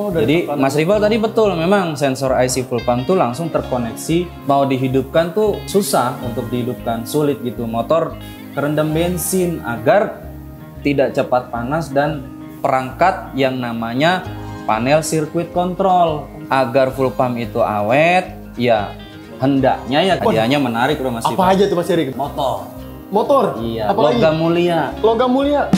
Jadi Mas Rival tadi betul, memang sensor IC full pump tuh langsung terkoneksi. Mau dihidupkan tuh susah untuk dihidupkan, sulit gitu. Motor kerendam bensin agar tidak cepat panas, dan perangkat yang namanya panel sirkuit kontrol agar full pump itu awet. Ya hendaknya ya hadiahnya menarik loh Mas Rival. Apa aja tuh Mas Heri? Motor? Iya, apalagi? logam mulia. Logam mulia.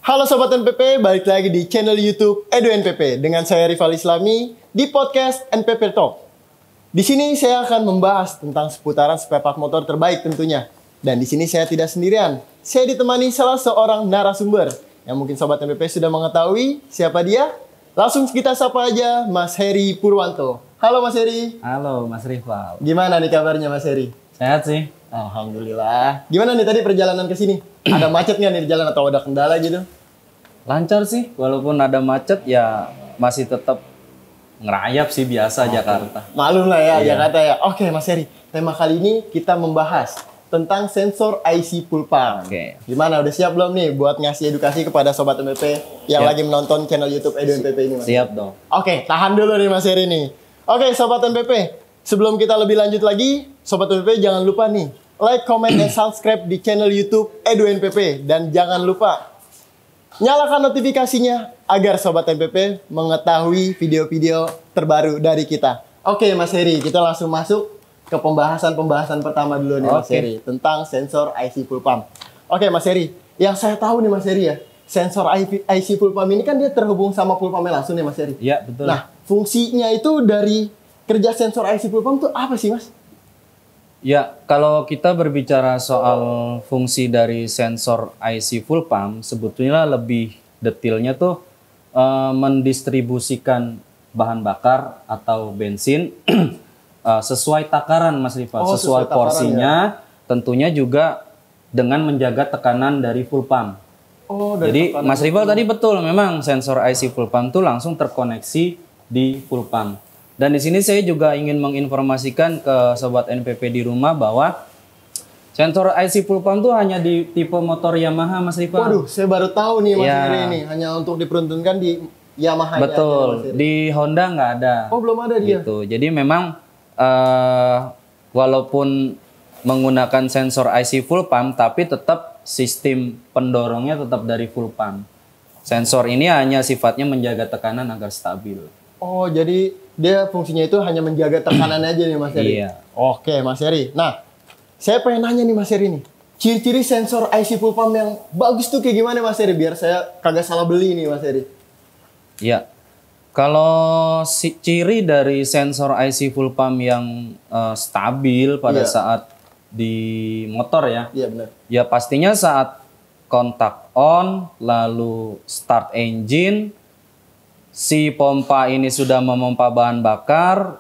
Halo Sobat NPP, balik lagi di channel YouTube Edu NPP dengan saya Rival Islami di podcast NPP Talk. Di sini saya akan membahas tentang seputaran spare part motor terbaik tentunya. Dan di sini saya tidak sendirian. Saya ditemani salah seorang narasumber yang mungkin Sobat NPP sudah mengetahui siapa dia. Langsung kita sapa aja Mas Heri Purwanto. Halo Mas Heri. Halo Mas Rival. Gimana nih kabarnya Mas Heri? Sehat sih. Alhamdulillah. Gimana nih tadi perjalanan ke sini? Ada macet nggak nih di jalan atau ada kendala gitu? Lancar sih, walaupun ada macet ya masih tetap ngerayap sih biasa Jakarta. Malum lah ya Jakarta ya. Oke Mas Heri, tema kali ini kita membahas tentang sensor IC full pump. Oke. Gimana, udah siap belum nih buat ngasih edukasi kepada Sobat NPP yang lagi menonton channel YouTube Edu NPP ini Mas? Siap dong. Oke, tahan dulu nih Mas Heri nih. Oke Sobat NPP, sebelum kita lebih lanjut lagi, Sobat NPP jangan lupa nih like, comment, dan subscribe di channel YouTube Edu NPP. Dan jangan lupa nyalakan notifikasinya agar Sobat NPP mengetahui video-video terbaru dari kita. Oke Mas Heri, kita langsung masuk ke pembahasan pertama dulu nih Mas Heri. Tentang sensor IC full pump. Oke Mas Heri, yang saya tahu nih Mas Heri ya, sensor IC full pump ini kan dia terhubung sama full pump langsung nih Mas Heri. Iya betul. Nah, fungsinya itu dari kerja sensor IC full pump itu apa sih Mas? Ya, kalau kita berbicara soal fungsi dari sensor IC full pump, sebetulnya lebih detailnya tuh mendistribusikan bahan bakar atau bensin sesuai takaran Mas Rival, sesuai porsinya, tentunya juga dengan menjaga tekanan dari full pump. Jadi Mas Rival tadi betul, memang sensor IC full pump tuh langsung terkoneksi di full pump. Dan di sini saya juga ingin menginformasikan ke Sobat NPP di rumah bahwa sensor IC full pump itu hanya di tipe motor Yamaha Mas Rival. Waduh, saya baru tahu nih Mas Heri ini. Hanya untuk diperuntukkan di Yamaha. Betul, di Honda nggak ada. Oh, belum ada dia. Gitu. Jadi memang walaupun menggunakan sensor IC full pump, tapi tetap sistem pendorongnya tetap dari full pump. Sensor ini hanya sifatnya menjaga tekanan agar stabil. Oh, jadi dia fungsinya itu hanya menjaga tekanan aja nih Mas Heri? Iya. Oke Mas Heri. Nah, saya pengen nanya nih Mas Heri nih. Ciri-ciri sensor IC full pump yang bagus tuh kayak gimana Mas Heri? Biar saya kagak salah beli nih Mas Heri. Iya. Kalau ciri dari sensor IC full pump yang stabil pada saat di motor ya. Iya benar. Ya pastinya saat kontak on, lalu start engine, si pompa ini sudah memompa bahan bakar.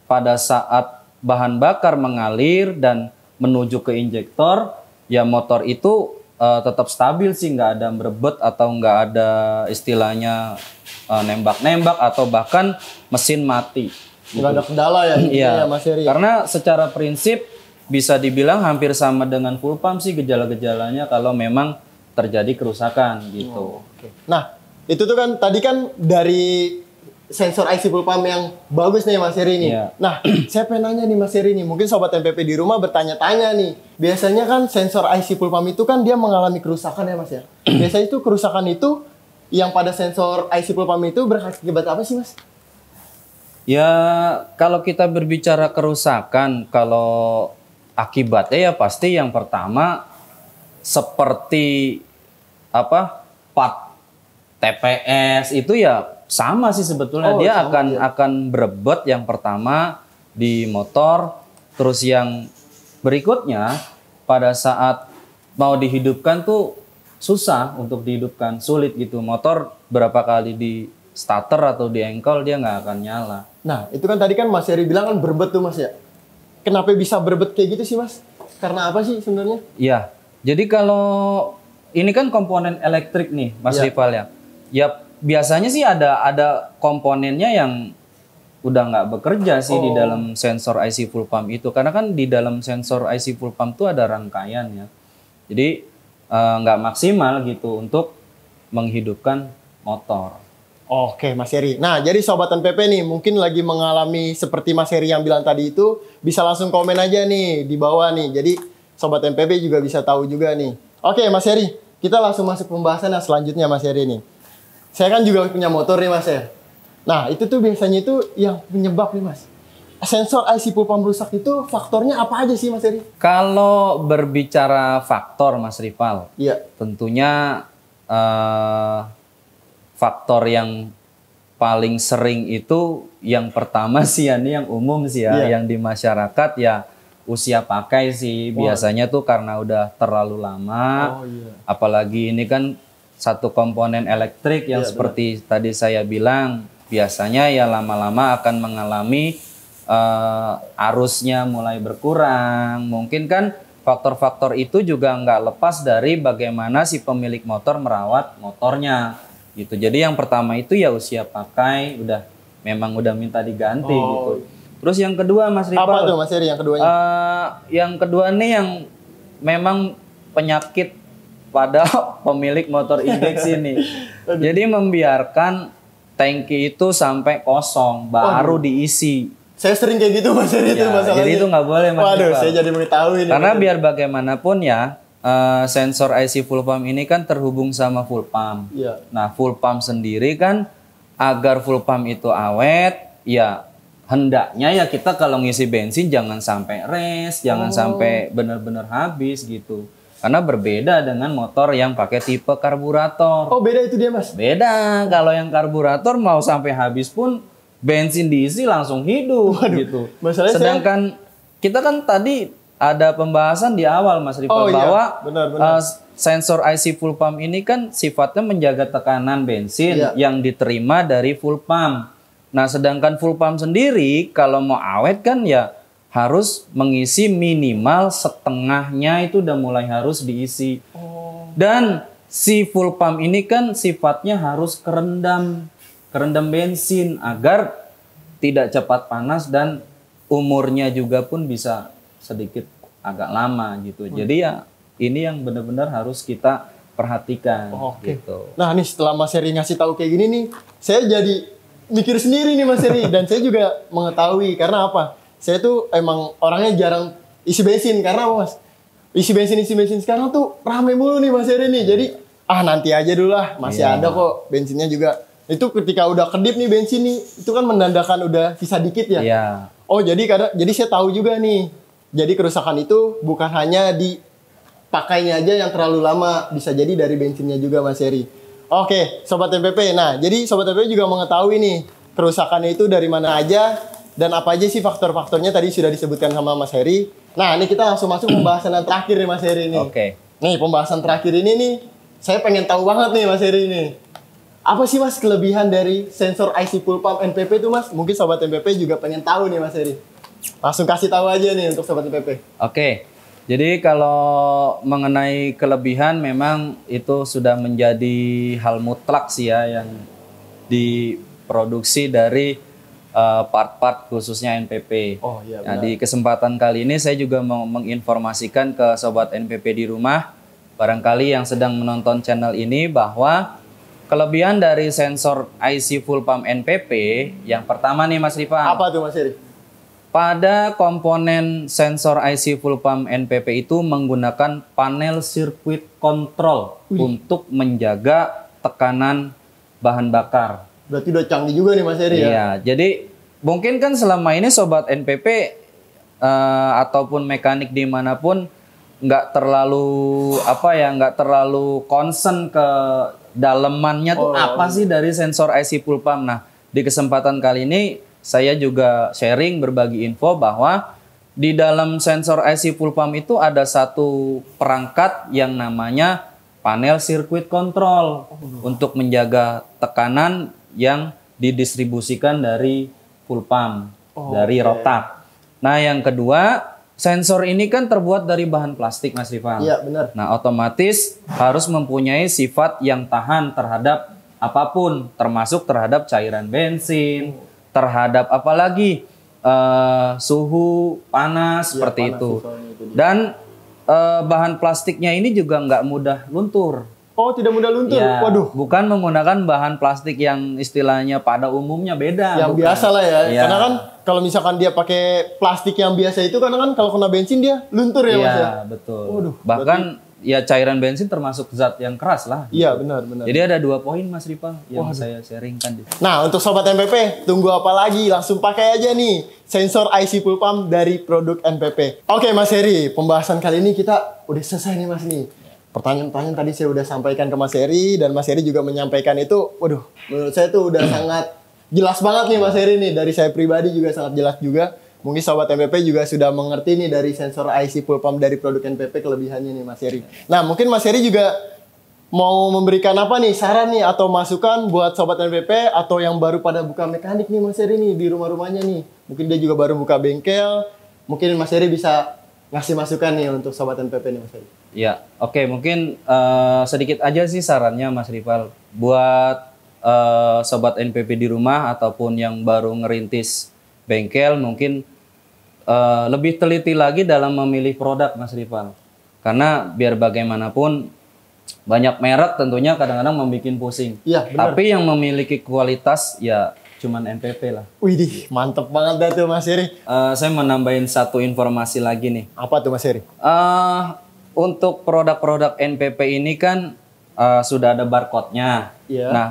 Pada saat bahan bakar mengalir dan menuju ke injektor, ya motor itu tetap stabil sih, nggak ada merebet atau nggak ada istilahnya nembak-nembak atau bahkan mesin mati. Nggak ada kendala ya, iya, ya Mas Heri. Karena secara prinsip bisa dibilang hampir sama dengan full pump sih gejala-gejalanya kalau memang terjadi kerusakan gitu. Nah, itu tuh kan tadi kan dari sensor IC full pump yang bagus nih Mas Heri nih. Iya. Nah, saya pengen nanya nih Mas Heri nih. Mungkin Sobat NPP di rumah bertanya-tanya nih. Biasanya kan sensor IC full pump itu kan dia mengalami kerusakan ya Mas ya. Biasanya itu kerusakan itu yang pada sensor IC full pump itu berakibat apa sih Mas? Ya, kalau kita berbicara kerusakan, kalau akibatnya ya pasti yang pertama seperti part TPS itu ya sama sih sebetulnya. Dia akan berebut yang pertama di motor, terus yang berikutnya pada saat mau dihidupkan tuh susah untuk dihidupkan, sulit gitu. Motor berapa kali di starter atau di engkol dia nggak akan nyala. Nah, itu kan tadi kan Mas Heri bilang kan berebut tuh Mas ya. Kenapa bisa berebut kayak gitu sih Mas? Karena apa sih sebenarnya? Iya, jadi kalau ini kan komponen elektrik nih Mas Rival ya. Ya biasanya sih ada komponennya yang udah nggak bekerja sih di dalam sensor IC full pump itu, karena kan di dalam sensor IC full pump itu ada rangkaian ya, jadi nggak maksimal gitu untuk menghidupkan motor. Oke, Mas Heri. Nah, jadi Sobat NPP nih, mungkin lagi mengalami seperti Mas Heri yang bilang tadi itu, bisa langsung komen aja nih di bawah nih. Jadi Sobat NPP juga bisa tahu juga nih. Oke, Mas Heri, kita langsung masuk pembahasan yang selanjutnya, Mas Heri nih. Saya kan juga punya motor nih, Mas Heri. Nah, itu tuh biasanya itu yang penyebab nih, Mas. Sensor IC full pump rusak itu faktornya apa aja sih, Mas Heri? Kalau berbicara faktor, Mas Rival, Iya. tentunya faktor yang paling sering itu yang pertama sih ya, ini yang umum sih ya, yang di masyarakat ya usia pakai sih. Biasanya tuh karena udah terlalu lama, apalagi ini kan satu komponen elektrik yang seperti tadi saya bilang, biasanya ya lama-lama akan mengalami arusnya mulai berkurang. Mungkin kan faktor-faktor itu juga nggak lepas dari bagaimana si pemilik motor merawat motornya gitu. Jadi yang pertama itu ya usia pakai, memang udah minta diganti gitu. Terus yang kedua, Mas Rival, apa tuh Mas Heri yang keduanya? Yang kedua nih yang memang penyakit pada pemilik motor index ini. Jadi membiarkan tangki itu sampai kosong baru diisi. Saya sering kayak gitu, Mas Heri, itu masalahnya. Jadi itu nggak boleh, Mas. Waduh, saya jadi mengetahui ini. Karena biar bagaimanapun ya, sensor IC full pump ini kan terhubung sama full pump. Iya. Nah, full pump sendiri kan agar full pump itu awet, ya hendaknya ya kita kalau ngisi bensin jangan sampai res, jangan sampai benar-benar habis gitu. Karena berbeda dengan motor yang pakai tipe karburator. Oh, beda itu dia, Mas? Beda. Kalau yang karburator mau sampai habis pun bensin diisi langsung hidup. Waduh, gitu. Sedangkan kita kan tadi ada pembahasan di awal, Mas Rival, bahwa sensor IC full pump ini kan sifatnya menjaga tekanan bensin yang diterima dari full pump. Nah, sedangkan full pump sendiri kalau mau awet kan ya harus mengisi minimal setengahnya itu udah mulai harus diisi. Dan si full pump ini kan sifatnya harus kerendam bensin agar tidak cepat panas dan umurnya juga pun bisa sedikit agak lama gitu. Jadi ya ini yang benar-benar harus kita perhatikan gitu. Nah, nih setelah Mas Heri ngasih tahu kayak gini nih, saya jadi mikir sendiri nih, Mas Heri. Dan saya juga mengetahui karena apa? Saya tuh emang orangnya jarang isi bensin karena apa, Mas? Isi bensin sekarang tuh rame mulu nih, Mas Heri nih. Jadi nanti aja dulu lah, masih ada kok bensinnya juga. Itu ketika udah kedip nih bensin nih, itu kan menandakan udah sisa dikit ya. Iya. Oh, jadi saya tahu juga nih. Jadi kerusakan itu bukan hanya di pakainya aja yang terlalu lama, bisa jadi dari bensinnya juga, Mas Heri. Oke, Sobat MPP. Nah, jadi Sobat MPP juga mengetahui nih kerusakannya itu dari mana aja dan apa aja sih faktor-faktornya tadi sudah disebutkan sama Mas Heri. Nah, ini kita langsung masuk pembahasan yang terakhir nih, Mas Heri nih. Nih, pembahasan terakhir ini nih, saya pengen tahu banget nih, Mas Heri nih. Apa sih, Mas, kelebihan dari sensor IC full pump NPP itu, Mas? Mungkin Sobat MPP juga pengen tahu nih, Mas Heri. Langsung kasih tahu aja nih untuk Sobat MPP. Jadi kalau mengenai kelebihan memang itu sudah menjadi hal mutlak sih ya yang diproduksi dari part-part khususnya NPP. Nah, di kesempatan kali ini saya juga mau menginformasikan ke Sobat NPP di rumah, barangkali yang sedang menonton channel ini, bahwa kelebihan dari sensor IC full pump NPP yang pertama nih, Mas Rivan. Apa tuh, Mas Heri? Pada komponen sensor IC full pump NPP itu menggunakan panel sirkuit kontrol untuk menjaga tekanan bahan bakar. Berarti udah canggih juga nih, Mas Heri ya? Iya, jadi mungkin kan selama ini Sobat NPP ataupun mekanik dimanapun nggak terlalu concern ke dalemannya tuh apa sih dari sensor IC full pump. Nah, di kesempatan kali ini saya juga sharing, berbagi info bahwa di dalam sensor IC full pump itu ada satu perangkat yang namanya panel sirkuit kontrol untuk menjaga tekanan yang didistribusikan dari full pump, dari rotak. Nah, yang kedua, sensor ini kan terbuat dari bahan plastik, Mas Rivan. Iya, benar. Nah, otomatis harus mempunyai sifat yang tahan terhadap apapun, termasuk terhadap cairan bensin, terhadap apalagi suhu panas seperti panas itu. itu dia. Dan bahan plastiknya ini juga nggak mudah luntur. Oh, tidak mudah luntur. Ya, Waduh. bukan menggunakan bahan plastik yang istilahnya pada umumnya beda. Yang bukan. biasa lah ya. Iya. Karena kan kalau misalkan dia pakai plastik yang biasa itu karena kan kalau kena bensin dia luntur ya Mas ya. Iya, betul. Waduh, Bahkan ya cairan bensin termasuk zat yang keras lah. Iya, benar. Jadi ada 2 poin Mas Ripal yang saya sharingkan di. Nah, untuk sobat NPP, tunggu apa lagi? Langsung pakai aja nih sensor IC Pool Pump dari produk NPP. Oke, Mas Heri, pembahasan kali ini kita udah selesai nih Mas nih. Pertanyaan-pertanyaan tadi saya udah sampaikan ke Mas Heri dan Mas Heri juga menyampaikan itu, waduh, menurut saya tuh udah sangat jelas banget nih Mas Heri nih. Dari saya pribadi juga sangat jelas juga. Mungkin sobat NPP juga sudah mengerti nih dari sensor IC Pool Pump dari produk NPP kelebihannya nih Mas Heri. Nah, mungkin Mas Heri juga mau memberikan apa nih saran nih atau masukan buat sobat NPP atau yang baru pada buka mekanik nih Mas Heri nih di rumah-rumahnya nih. Mungkin dia juga baru buka bengkel. Mungkin Mas Heri bisa ngasih masukan nih untuk sobat NPP nih Mas Heri. Ya, oke, mungkin sedikit aja sih sarannya Mas Ripal buat sobat NPP di rumah ataupun yang baru ngerintis bengkel, mungkin lebih teliti lagi dalam memilih produk Mas Ripal. Karena biar bagaimanapun banyak merek tentunya kadang-kadang membuat pusing. Iya, benar. Tapi yang memiliki kualitas ya cuman NPP lah. Widih, mantep banget dah tuh Mas Heri. Saya mau nambahin satu informasi lagi nih. Apa tuh Mas Heri? Untuk produk-produk NPP ini kan sudah ada barcode-nya. Iya. Nah,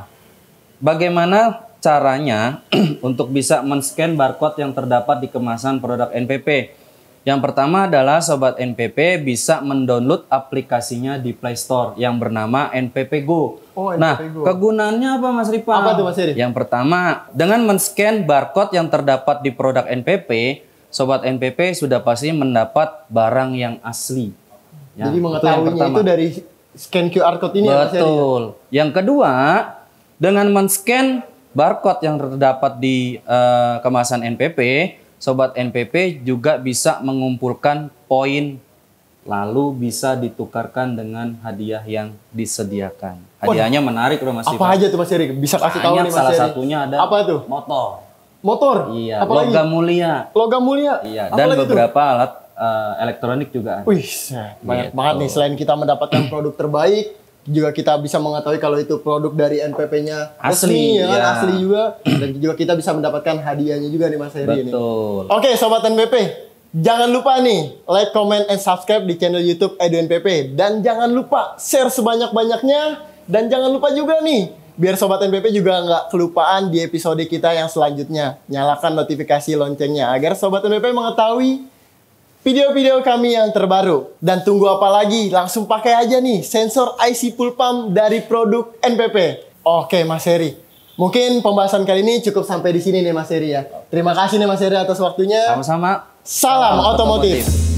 bagaimana caranya untuk bisa men-scan barcode yang terdapat di kemasan produk NPP? Yang pertama adalah sobat NPP bisa mendownload aplikasinya di Play Store yang bernama NPP Go. Oh, NPP Nah, Go. kegunaannya apa Mas Ripal? Apa tuh Mas Heri? Yang pertama, dengan men-scan barcode yang terdapat di produk NPP, sobat NPP sudah pasti mendapat barang yang asli. Ya, Jadi itu yang mengetahuinya pertama. itu dari scan QR code ini ya Mas Heri? Betul. Yang kedua, dengan men-scan barcode yang terdapat di kemasan NPP, sobat NPP juga bisa mengumpulkan poin lalu bisa ditukarkan dengan hadiah yang disediakan. Hadiahnya menarik loh Mas Apa Ripal. aja tuh Mas Heri? Bisa kasih tahu Banyak, nih Mas salah Heri. satunya ada Apa tuh? motor. Motor? Iya, Apa lagi? logam mulia. Logam mulia? Iya, Apa dan lagi tuh? beberapa alat elektronik juga ada. Wih, banyak Gitu. banget nih. Selain kita mendapatkan produk terbaik, juga kita bisa mengetahui kalau itu produk dari NPP-nya Asli, ya, kan? ya. Asli juga. Dan juga kita bisa mendapatkan hadiahnya juga nih Mas Heri ini. Betul. Oke, Sobat NPP. Jangan lupa nih, like, comment, and subscribe di channel YouTube Edu NPP. Dan jangan lupa share sebanyak-banyaknya. Dan jangan lupa juga nih, biar Sobat NPP juga nggak kelupaan di episode kita yang selanjutnya. Nyalakan notifikasi loncengnya agar Sobat NPP mengetahui video-video kami yang terbaru. Dan tunggu apa lagi? Langsung pakai aja nih sensor IC Pool Pump dari produk NPP. Oke Mas Heri, mungkin pembahasan kali ini cukup sampai di sini nih Mas Heri ya. Terima kasih nih Mas Heri atas waktunya. Sama-sama. Salam otomotif.